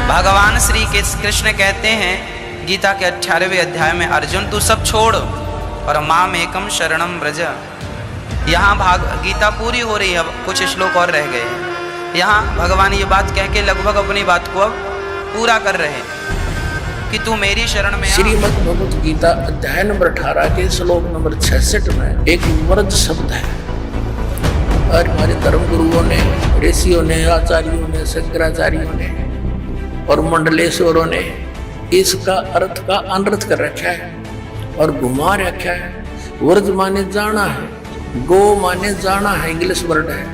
भगवान श्री कृष्ण कहते हैं गीता के 18वें अध्याय में, अर्जुन तू सब छोड़ और माम एकम शरणम व्रज। यहाँ गीता पूरी हो रही है, अब कुछ श्लोक और रह गए। यहाँ भगवान ये बात कह के लगभग अपनी बात को अब पूरा कर रहे हैं कि तू मेरी शरण में। श्रीमद् भगवत गीता अध्याय नंबर 18 के श्लोक नंबर 66 में एक व्रज शब्द है। और हमारे धर्म गुरुओं ने, ऋषियों ने, आचार्यों ने, शंकराचार्यों ने और मंडलेश्वरों ने इसका अर्थ का अनर्थ कर रखा है और घुमा रखा है। व्रज माने जाना है, गो माने जाना है, इंग्लिश वर्ड है,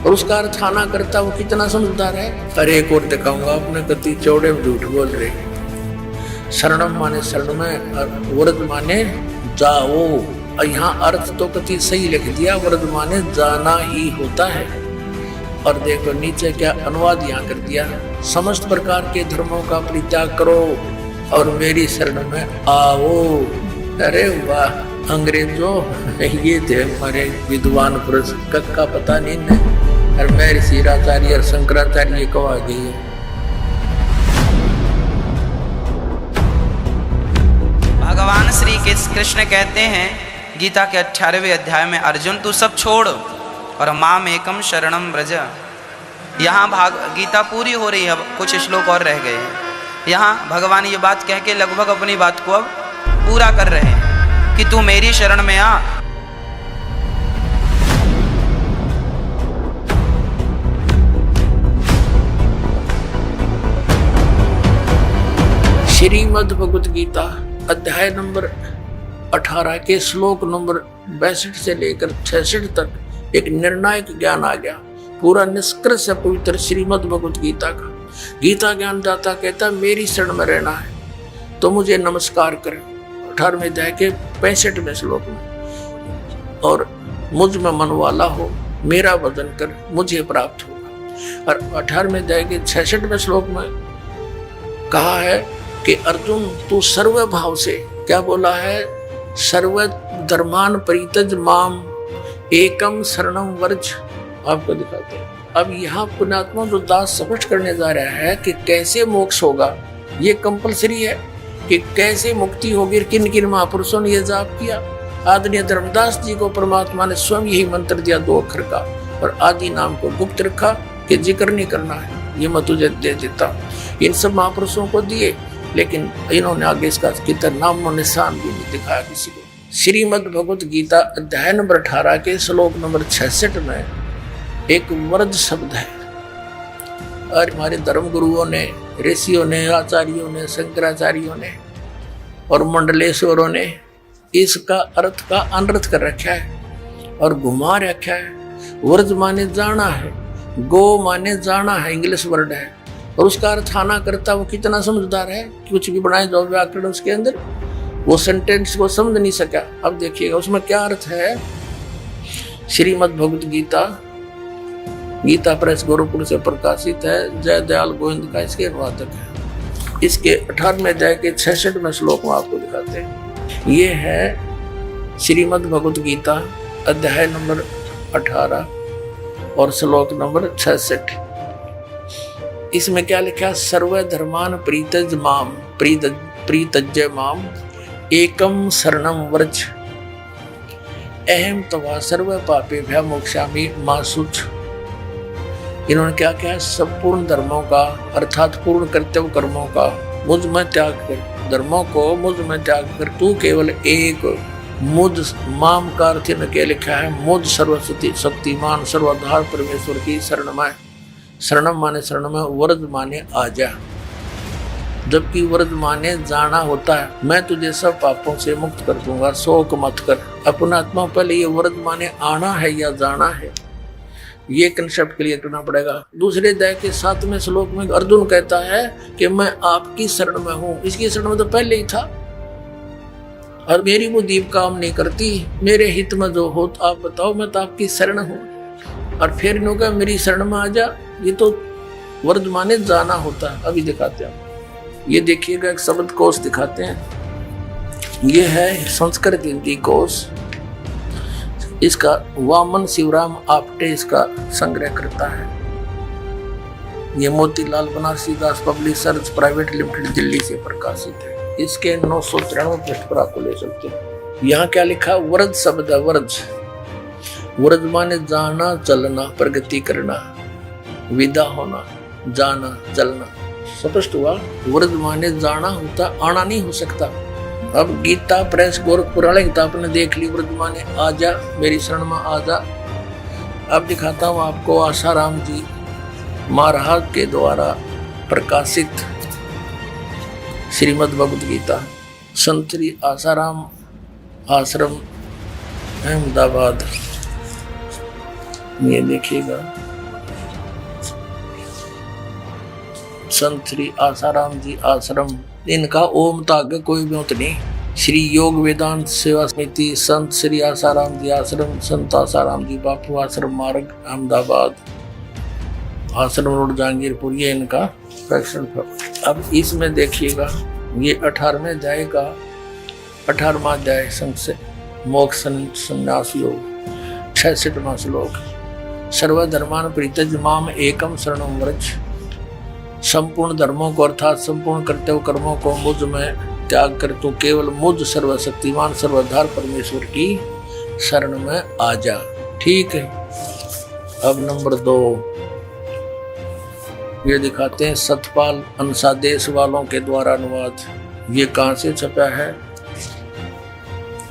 और उसका अर्थ आना करता वो कितना समझदार है। अरे एक और दिखाऊंगा, आपने कति चौड़े झूठ बोल रहे। शरणम माने शरण में और व्रज माने जाओ। और यहाँ अर्थ तो कति सही लिख दिया, व्रज माने जाना ही होता है। और देखो नीचे क्या अनुवाद यहाँ कर दिया, समस्त प्रकार के धर्मों का परित्याग करो और मेरी शरण में आओ। अरे वाह, अंग्रेजों ये थे हमारे विद्वान पुरुष, का पता नहीं है। और मैं ऋषिराचार्य और शंकराचार्य को आ गई है। भगवान श्री कृष्ण कहते हैं गीता के 18वें अध्याय में, अर्जुन तू सब छोड़ और माम एकम शरणम व्रज। यहाँ गीता पूरी हो रही है, अब कुछ श्लोक और रह गए। यहाँ भगवान ये बात कह के लगभग अपनी बात को अब पूरा कर रहे हैं कि तू मेरी शरण में आ। श्रीमद् भगवत गीता अध्याय नंबर 18 के श्लोक नंबर 62 से लेकर 66 तक एक निर्णायक ज्ञान आ गया। पूरा निष्कर्ष है पवित्र श्रीमद् भगवत गीता का। गीता ज्ञान दाता कहता मेरी शरण में रहना है तो मुझे नमस्कार करें। 18वें अध्याय के 65वें श्लोक में, और मुझ में मन वाला हो मेरा भजन कर मुझे प्राप्त होगा। और 18वें अध्याय के 66वें श्लोक में कहा है कि अर्जुन तू सर्व भाव से, क्या बोला है, सर्व धर्मान परित्यज माम एकम शरणम व्रज। आपको दिखाते हैं। अब यहाँ पुण्यात्मा जो दास स्पष्ट करने जा रहा है कि कैसे मोक्ष होगा, ये कंपलसरी है कि कैसे मुक्ति होगी। किन किन महापुरुषों ने यह जाप किया। आदरणीय धर्मदास जी को परमात्मा ने स्वयं यही मंत्र दिया 2 अक्षर का, और आदि नाम को गुप्त रखा कि जिक्र नहीं करना है, ये मैं तुझे दे देता। इन सब महापुरुषों को दिए, लेकिन इन्होंने आगे इसका कितना नाम और निशान भी नहीं दिखाया किसी को। श्रीमद् भगवत गीता अध्याय नंबर 18 के श्लोक नंबर 66 में एक व्रज शब्द है। और हमारे धर्म गुरुओं ने, ऋषियों ने, आचार्यों ने, शंकराचार्यों ने और मंडलेश्वरों ने इसका अर्थ का अनर्थ कर रखा है और घुमा रखा है। व्रज माने जाना है, गो माने जाना है, इंग्लिश वर्ड है, और उसका अर्थ आना करता वो कितना समझदार है। कुछ भी बनाए जाओ व्याकरण उसके अंदर, वो सेंटेंस को समझ नहीं सका। अब देखिएगा उसमें क्या अर्थ है। श्रीमद् भगवत गीता, गीता प्रेस गोरखपुर से प्रकाशित है, जय दयाल गोविंद का इसके अनुवादक है। इसके 18वें अध्याय के 66वें श्लोक में आपको दिखाते हैं। ये है श्रीमद् भगवत गीता अध्याय नंबर 18 और श्लोक नंबर 66। इसमें क्या लिखा, सर्व धर्मान प्रीतज माम प्रीतज्य माम एकम शरणम व्रज अहम तवा सर्व पापे भय मोक्षामि मा शुच। इन्होंने क्या किया, संपूर्ण धर्मों का अर्थात पूर्ण कर्तव्य कर्मों का मुझ में त्याग कर, धर्मों को मुझ में त्याग कर तू केवल एक मुझ माम का अर्थ में क्या लिखा है, मुझ सर्वशक्ति शक्तिमान सर्वाधार परमेश्वर की शरण में। शरणम माने शरण में, व्रज माने आजा, जबकि व्रज माने जाना होता है। मैं तुझे सब पापों से मुक्त कर दूंगा, शोक मत कर। अपना आत्मा पहले ये व्रज माने आना है या जाना है, ये कंसेप्ट क्लियर करना पड़ेगा। दूसरे अध्याय के 7वें श्लोक में अर्जुन कहता है कि मैं आपकी शरण में हूँ। इसकी शरण में तो पहले ही था, और मेरी बुद्धि काम नहीं करती, मेरे हित में जो हो तो आप बताओ, मैं तो आपकी शरण हूँ। और फिर इन्होंने कहा मेरी शरण में आ जा, ये तो व्रज माने जाना होता है। अभी दिखाते हैं, ये देखिएगा एक शब्द कोश दिखाते हैं। ये है संस्कृत हिंदी कोश, इसका वामन शिवराम आपटे इसका संग्रह करता है। ये मोतीलाल बनारसी दास पब्लिशर्स प्राइवेट लिमिटेड दिल्ली से प्रकाशित है। इसके 993 पृष्ठ पर आपको ले सकते हैं। यहाँ क्या लिखा? व्रज शब्द है, व्रज। व्रज माने जाना, चलना, प्रगति करना, विदा होना, जाना, चलना। स्पष्ट हुआ? व्रज माने जाना होता, आना नहीं हो सकता। अब गीता प्रेस गोरखपुर वाले किताब ने देख ली, व्रज माने आजा, मेरी शरण में आजा। अब दिखाता हूँ आपको आसाराम जी महाराज के द्वारा प्रकाशित श्रीमद् भगवद गीता, संत श्री आसाराम आश्रम अहमदाबाद। ये देखिएगा, संत श्री आसाराम जी आश्रम, इनका ओम ताग कोई भी नहीं। श्री योग वेदांत सेवा समिति, संत श्री आसाराम जी आश्रम, संत आसाराम जी बापू आश्रम मार्ग अहमदाबाद, आश्रम रोड जहांगीरपुर, ये इनका प्रक्षण। अब इसमें देखिएगा, ये 18वें अध्याय का 18वां अध्याय संक्षेप मोक्ष संन्यास योग, 66वां श्लोक। सर्वधर्मान परित्यज माम एकम शरणं व्रज। संपूर्ण धर्मों को अर्थात संपूर्ण कर्तव्य कर्मों को मुझ में त्याग कर तू केवल मुझ सर्वशक्तिमान सर्वधार परमेश्वर की शरण में आ जा। ठीक है। अब नंबर 2 ये दिखाते हैं सतपाल अंशादेश वालों के द्वारा अनुवाद। ये कहाँ से छपा है?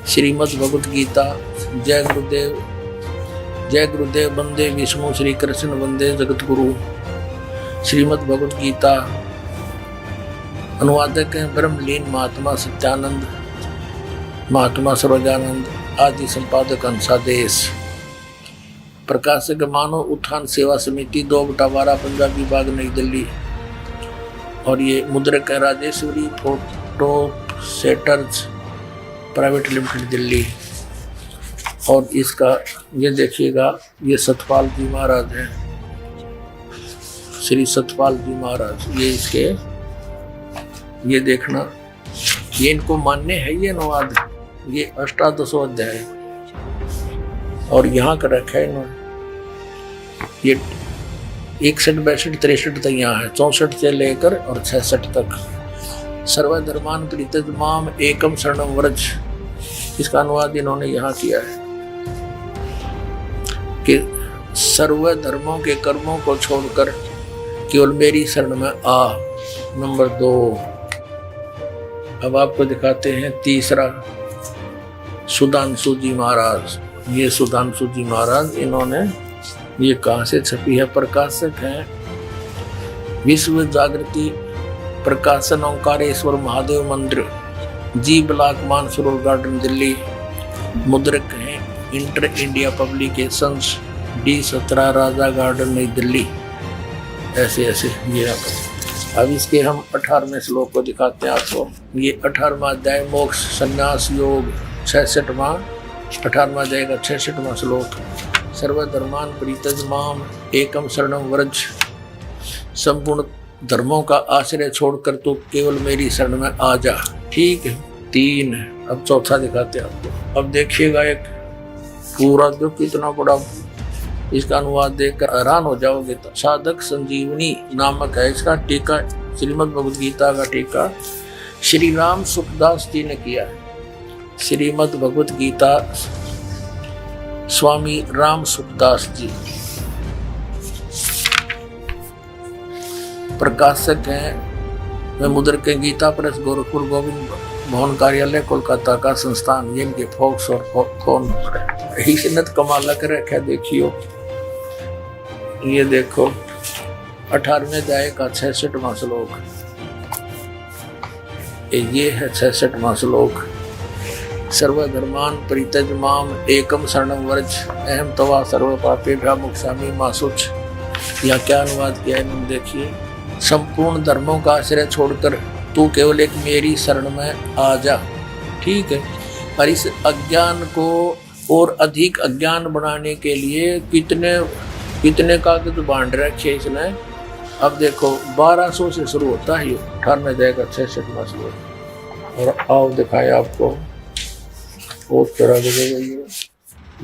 श्रीमद् भगवद गीता। जय गुरुदेव, जय गुरुदेव, वंदे विष्णु श्री कृष्ण वंदे जगत गुरु। श्रीमद् भगवद गीता, अनुवादक हैं ब्रह्मलीन महात्मा सत्यानंद, महात्मा सर्वज्ञानंद, आदि संपादक अंशादेश। प्रकाशक मानव उत्थान सेवा समिति 2/12 पंजाबी विभाग नई दिल्ली। और ये मुद्रक है Rajeshwari photo setters private limited Delhi. और इसका ये देखिएगा, ये सतपाल जी महाराज हैं, श्री सतपाल जी महाराज। ये इसके, ये देखना, ये इनको मान्य है ये अनुवाद। ये 18 अध्याय और यहाँ का रखा है इन्होंने। ये 61, 62, 63 तक यहाँ है, 64 से लेकर और 66 तक। सर्वधर्मान परित्यज माम एकम शरणं व्रज, इसका अनुवाद इन्होंने यहाँ किया है कि सर्व धर्मों के कर्मों को छोड़कर केवल मेरी शरण में आ। नंबर 2 अब आपको दिखाते हैं तीसरा, सुधांशु जी महाराज। ये सुधांशु जी महाराज, इन्होंने, ये कहाँ से छपी है? प्रकाशक हैं विश्व जागृति प्रकाशन ओंकारेश्वर महादेव मंदिर, जी ब्लॉक मानसरोवर गार्डन दिल्ली। मुद्रक हैं इंटर इंडिया पब्लिकेशंस, D17 राजा गार्डन नई दिल्ली। ऐसे ऐसे ये अब इसके हम 18वें श्लोक को दिखाते हैं आपको। ये 18वां अध्याय मोक्ष संन्यास योग, 66वां 18वां अध्याय का 66वां श्लोक। सर्वधर्मान परित्यज माम एकम शरणं व्रज। संपूर्ण धर्मों का आश्रय छोड़कर तो केवल मेरी शरण में आ जा। ठीक है। 3 है। अब चौथा दिखाते हैं आपको। अब देखिएगा, एक पूरा जो कितना बड़ा, इसका अनुवाद देखकर हैरान हो जाओगे। तो साधक संजीवनी नामक है इसका टीका, श्रीमद् भगवद गीता का टीका श्री राम सुखदास जी ने किया है। श्रीमद् भगवद गीता स्वामी राम सुखदास जी प्रकाशक हैं। वे मुद्रक के गीता प्रेस गोरखपुर गोविंद भवन कार्यालय कोलकाता का संस्थान। ये इनके फॉक्स और फोन नंबर है। इसने कमाल कर रखा, देखियो, ये देखो 18वें अध्याय का 66वां श्लोक। ये है 66वां श्लोक। सर्वधर्मान परित्यज माम एकम शरणं व्रज अहम तवा सर्व पापेभ्यः मोक्षामि मा शुच। यहाँ क्या अनुवाद किया है इन्होंने, देखिए। संपूर्ण धर्मों का आश्रय छोड़कर तू केवल एक मेरी शरण में आ जा। ठीक है। और इस अज्ञान को और अधिक अज्ञान बनाने के लिए कितने कागज बांध रखे इसने। अब देखो 1200 से शुरू होता है ये 18वें अध्याय का 66वां श्लोक। और आओ दिखाए आपको बहुत तरह के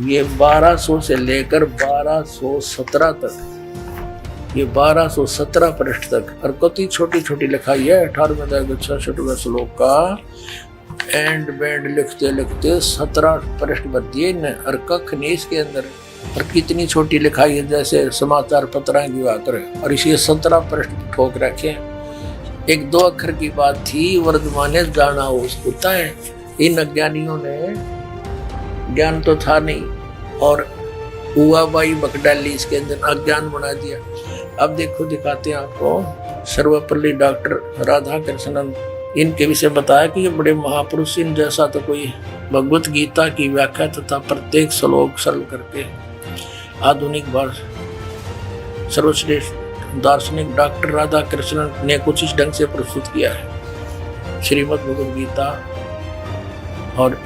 ये 1200 से लेकर 1217 तक ये 1217 पृष्ठ तक और कति छोटी छोटी लिखाई है। 18वें अध्याय का 66वां श्लोक का एंड बैंड लिखते लिखते 17 पृष्ठ भर दिए न और कख नहीं इसके अंदर। और कितनी छोटी लिखाई है जैसे समाचार पत्र की बात है और इसे 17 पृष्ठ ठोक रखे। एक दो अक्षर की बात थी, वर्धमाने जाना होता है। इन अज्ञानियों ने ज्ञान तो था नहीं और हुआ बाई बकडाली इसके अंदर अज्ञान बना दिया। अब देखो दिखाते हैं आपको। सर्वपल्ली डॉक्टर राधा कृष्णन इनके विषय बताया कि ये बड़े महापुरुष, इन जैसा तो कोई भगवत गीता की व्याख्या तथा प्रत्येक श्लोक सरल करके आधुनिक भाषा सर्वश्रेष्ठ दार्शनिक डॉक्टर राधा कृष्णन ने कुछ इस ढंग से प्रस्तुत किया है। श्रीमद् भगवद गीता और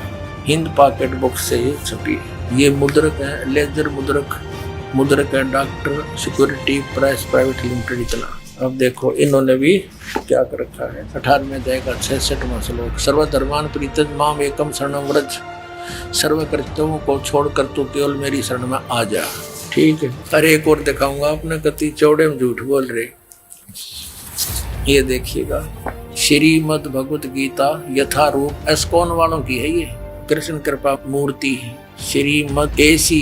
हिंद पॉकेट बुक से छपी। ये मुद्रक है, लेजर मुद्रक है, doctor security price private limited इतना। अब देखो इन्होंने भी क्या कर रखा है। 18वें अध्याय का 66वां श्लोक सर्वधर्मान परित्यज माम एकम शरणम व्रज, सर्व कर्तव्यों को छोड़कर तू केवल मेरी शरण में आ जा। ठीक है। अरे एक और दिखाऊंगा आपने कति चौड़े में झूठ बोल रहे। ये देखिएगा श्रीमद् भगवत गीता यथारूप एस्कॉन वालों की है। ये कृष्ण कृपा मूर्ति श्रीमद् एसी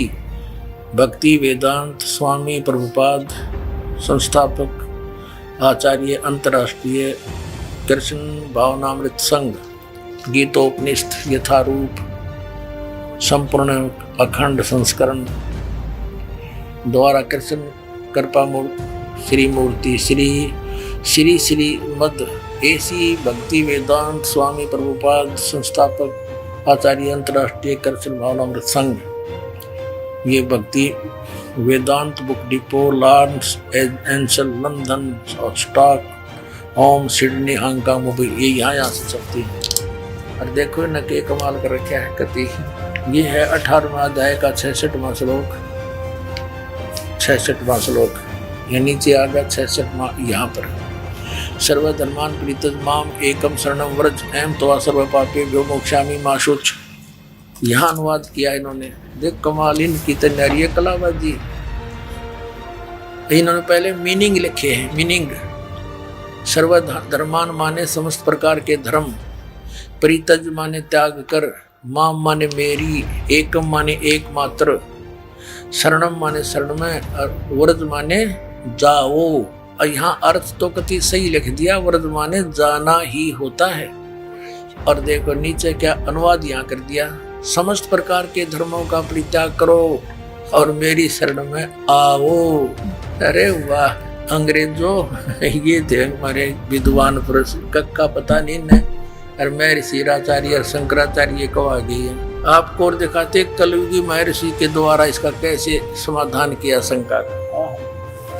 भक्ति वेदांत स्वामी प्रभुपाद संस्थापक आचार्य अंतर्राष्ट्रीय कृष्ण भावनामृत संघ गीतोपनिषद यथारूप संपूर्ण अखंड संस्करण द्वारा कृष्ण कृपा श्री मूर्ति श्री मद एसी भक्ति वेदांत स्वामी प्रभुपाद संस्थापक आचार्य अंतर्राष्ट्रीय कृष्ण भावनामृत संघ। ये Bhakti Vedanta book depot Los Angeles London Stockholm Sydney Hong Kong Mumbai, ये यहाँ से चलती है। और देखो न के कमाल कर रखा है कति। ये है 18वां अध्याय का 66वां श्लोक 66वां श्लोक। ये नीचे आ गया 66वां यहाँ पर। सर्वधर्मान परित्यज माम एकम शरणम व्रज एम तो सर्व पापेभ्यो मोक्षामि मा शुच। यहाँ अनुवाद किया इन्होंने। देख कमाल इनकी तैयारी है कलाबाजी। इन्होंने पहले मीनिंग लिखे हैं। मीनिंग सर्वधर्मान माने समस्त प्रकार के धर्म, परित्यज माने त्याग कर, माम माने मेरी, एकम माने एकमात्र, शरणम माने शरण में और व्रज माने जाओ। और यहाँ अर्थ तो कति सही लिख दिया, व्रज माने जाना ही होता है। और देखो नीचे क्या अनुवाद यहाँ कर दिया, समस्त प्रकार के धर्मों का परित्याग करो और मेरी शरण में आओ। अरे वाह, अंग्रेजों ये थे हमारे विद्वान पुरुष, कक्का पता नहीं न। और महर्षि आचार्य और शंकराचार्य को आ गई है। आपको और दिखाते कलयुगी महर्षि के द्वारा इसका कैसे समाधान किया शंका का।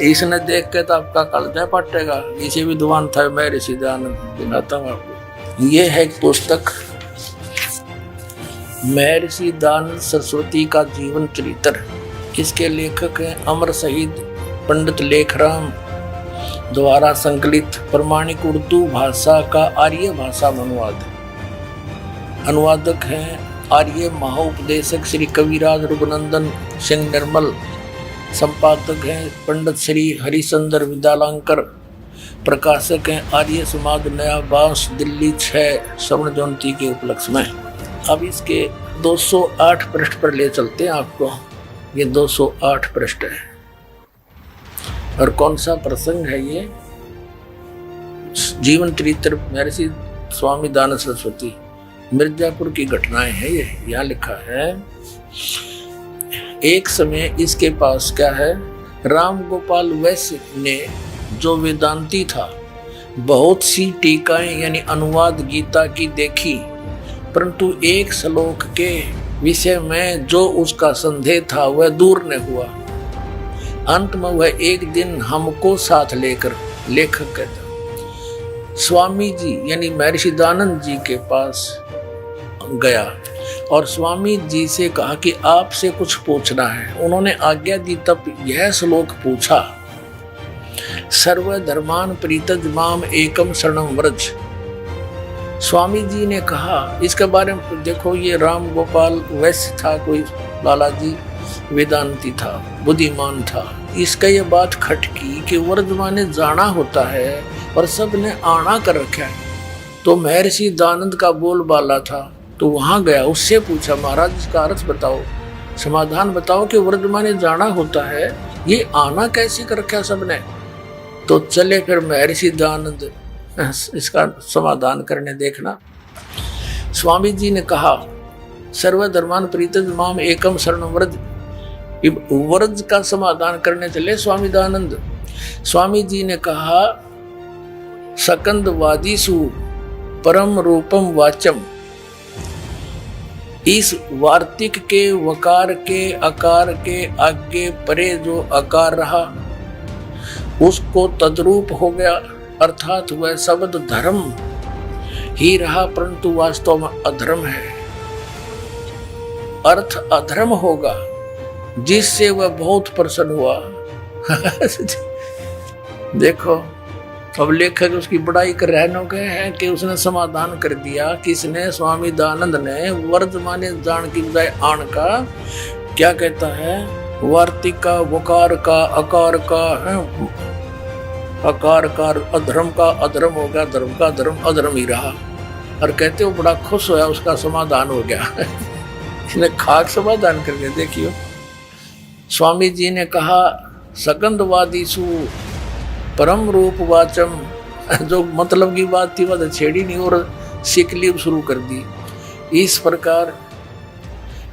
इसने देख के तो आपका कलजा पटेगा। इसे विद्वान था महर्षि दयानंद। दिखाता हूँ आपको। ये है एक पुस्तक महर्षि दयानंद सरस्वती का जीवन चरित्र। इसके लेखक हैं अमर शहीद पंडित लेखराम द्वारा संकलित प्रमाणिक उर्दू भाषा का आर्य भाषा में अनुवाद। अनुवादक हैं आर्य महाउपदेशक श्री कविराज रघुनंदन सिंह निर्मल। संपादक हैं पंडित श्री हरिचंद्र विद्यालंकर। प्रकाशक हैं आर्य समाज नया बांस दिल्ली 6 स्वर्ण जयंती के उपलक्ष्य में। अब इसके 208 पृष्ठ पर ले चलते हैं आपको। ये 208 पृष्ठ है। और कौन सा प्रसंग है ये? जीवन चरित्र महर्षि स्वामी दयानंद सरस्वती, मिर्जापुर की घटनाएं हैं ये। यहाँ लिखा है एक समय इसके पास क्या है, राम गोपाल वैश्य ने जो वेदांती था बहुत सी टीकाएं यानी अनुवाद गीता की देखी, परंतु एक श्लोक के विषय में जो उसका संदेह था वह दूर न हुआ। अंत में वह एक दिन हमको साथ लेकर, लेखक कहता, स्वामी जी यानी महर्षि दयानंद जी के पास गया और स्वामी जी से कहा कि आपसे कुछ पूछना है। उन्होंने आज्ञा दी तब यह श्लोक पूछा, सर्वधर्मान परित्यज माम एकम शरणम व्रज। स्वामी जी ने कहा, इसके बारे में देखो, ये राम गोपाल वैश्य था कोई लाला जी, वेदांती था, बुद्धिमान था। इसका ये बात खटकी कि वर्तमान में जाना होता है और सबने आना कर रखा है। तो महर्षि दानंद का बोलबाला था, तो वहां गया, उससे पूछा महाराज इसका अर्थ बताओ, समाधान बताओ कि वर्तमान में जाना होता है, ये आना कैसे कर रखा सबने। तो चले फिर महर्षि दानंद इसका समाधान करने। देखना, स्वामी जी ने कहा सर्वधर्मान परित्यज्य माम एकम शरणं व्रज। व्रज का समाधान करने चले स्वामी दानंद। स्वामी जी ने कहा सकंदवादीसु परम रूपम वाचम। इस वार्तिक के वकार के आकार के आगे परे जो आकार रहा उसको तद्रूप हो गया, अर्थात वह शब्द धर्म ही रहा परंतु वास्तव में अधर्म है। अर्थ अधर्म होगा जिससे वह बहुत प्रसन्न हुआ। देखो अब लेखक उसकी बड़ाई कर रहे गए हैं कि उसने समाधान कर दिया। किसने? स्वामी दानंद ने। वर्तमान जान की बजाय आण का क्या कहता है? वार्तिक का, वकार का, आकार का, आकार का अधर्म का अधर्म हो गया, धर्म का धर्म अधर्म ही रहा। और कहते हो बड़ा खुश होया, उसका समाधान हो गया। इसने खाक समाधान करके देखियो। स्वामी जी ने कहा सकंदवादीसु परम रूप वाचम। जो मतलब की बात थी वह छेड़ी नहीं और सिकलीब शुरू कर दी। इस प्रकार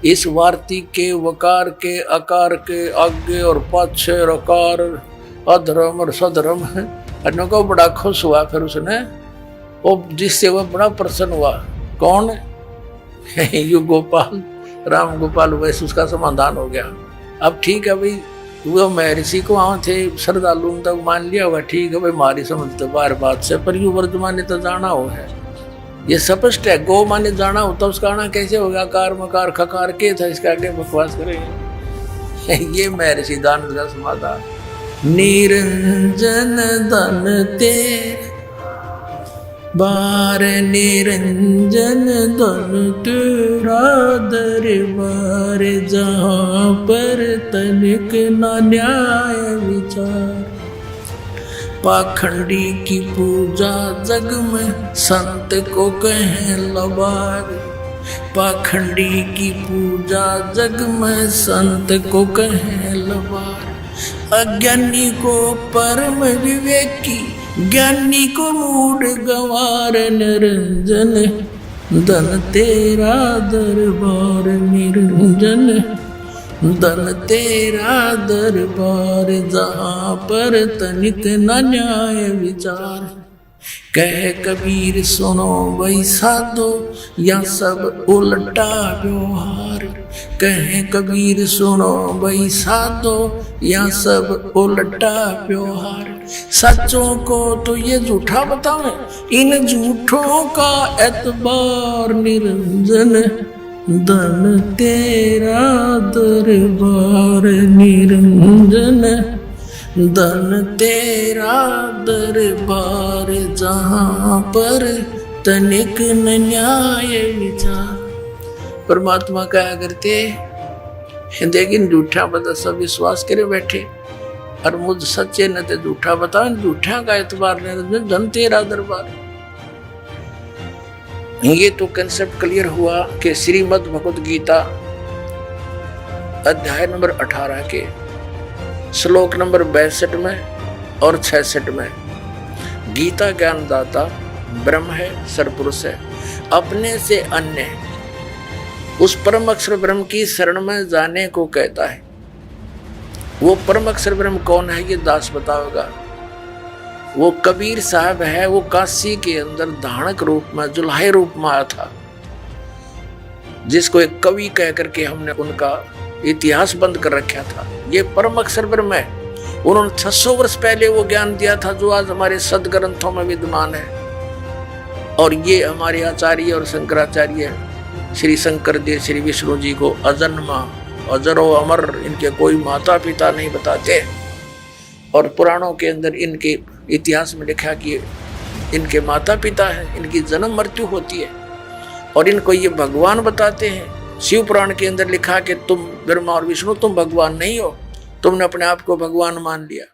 इस वार्तिक के, वकार के, आकार के आगे और पाछे आकार अधर्म और सधर्म अन्यों को बड़ा खुश हुआ। फिर उसने वो जिससे वह बड़ा प्रसन्न हुआ। कौन? यू गोपाल, राम गोपाल। वैसे उसका समाधान हो गया। अब ठीक है भाई, वो महर्षि को वहाँ थे श्रद्धालु तक मान लिया होगा, ठीक है भाई हमारी समझ तो बार बात से, पर यू वर्तमान तो जाना हो है, ये स्पष्ट है। गो माने जाना होता, उसका आना कैसे होगा? कार मकार खकार के था, इसका आगे बकवास करेंगे। ये महर्षि दानंद का समाधान। निरंजन धन ते बार निरंजन धन तेरा दरबार, जहाँ पर तनिक न न्याय विचार। पाखंडी की पूजा जग में संत को कहें लबार। पाखंडी की पूजा जग में संत को कहें लबार। अज्ञानी को परम विवेकी, ज्ञानी को मूढ़ गंवार। निरंजन धन तेरा दरबार, निरंजन धन तेरा दरबार, जहाँ पर तनिक न न्याय विचार। कह कबीर सुनो वही साधो, या सब उल्टा व्यवहार। कह कबीर सुनो वही साधो, या सब उल्टा व्यवहार। सच्चों को तो ये झूठा बतावे, इन झूठों का एतबार। निरंजन धन तेरा दरबार, निरंजन धन तेरा दरबार, जहाँ पर तनिक न न्याय विचार। परमात्मा क्या करते, लेकिन झूठा बता सब विश्वास करे बैठे, और मुझ सच्चे न ते झूठा बता, झूठा का एतबार निरंजन धन तेरा दरबार। ये तो कंसेप्ट क्लियर हुआ कि श्रीमद् भगवद गीता अध्याय नंबर 18 के श्लोक नंबर 62 में और 66 में गीता ज्ञानदाता ब्रह्म है, सरपुरुष है, अपने से अन्य उस परम अक्षर ब्रह्म की शरण में जाने को कहता है। वो परम अक्षर ब्रह्म कौन है ये दास बताओगा। वो कबीर साहब है, वो काशी के अंदर धानक रूप में, जुल्हे रूप में आया था, जिसको एक कवि कह करके हमने उनका इतिहास बंद कर रखा था। ये परम अक्षर ब्रह्म है। उन्होंने 600 वर्ष पहले वो ज्ञान दिया था जो आज हमारे सदग्रंथों में विद्यमान है। और ये हमारे आचार्य और शंकराचार्य श्री शंकर देव श्री विष्णु जी को अजन्मा, अजरो अमर, इनके कोई माता पिता नहीं बताते। और पुराणों के अंदर इनके इतिहास में लिखा कि इनके माता पिता हैं, इनकी जन्म मृत्यु होती है, और इनको ये भगवान बताते हैं। शिव पुराण के अंदर लिखा कि तुम ब्रह्मा और विष्णु तुम भगवान नहीं हो, तुमने अपने आप को भगवान मान लिया।